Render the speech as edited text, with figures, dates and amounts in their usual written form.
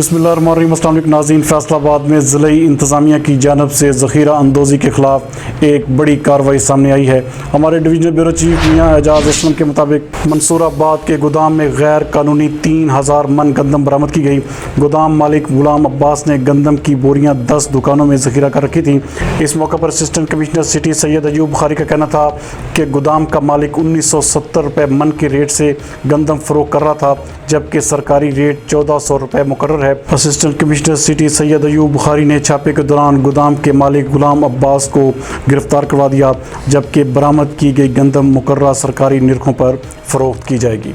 बिस्मिल्लाहिर्रहमानिर्रहीम। अस्सलाम वालेकुम नाज़रीन, फैसलाबाद में ज़िले इंतज़ामिया की जानब से ज़ख़ीरा अंदोज़ी के ख़िलाफ़ एक बड़ी कार्रवाई सामने आई है। हमारे डिवीजनल ब्यूरो चीफ मियां एजाज असलम के मुताबिक मंसूराबाद के गोदाम में गैर कानूनी 3000 मन गंदम बरामद की गई। गोदाम मालिक गुलाम अब्बास ने गंदम की बोरियां 10 दुकानों में ज़ख़ीरा कर रखी थी। इस मौके पर assistant commissioner city Syed Ayub Bukhari का कहना था कि गोदाम का मालिक 1970 रुपये मन के रेट से गंदम फ़रोख्त कर रहा था, जबकि सरकारी रेट 1400 रुपये मुकर्रर है। Assistant commissioner city Syed Ayub Bukhari ने छापे के दौरान गोदाम के मालिक गुलाम अब्बास को गिरफ्तार करवा दिया, जबकि बरामद की गई गंदम मुकर्रर सरकारी निरखों पर फ़रोख्त की जाएगी।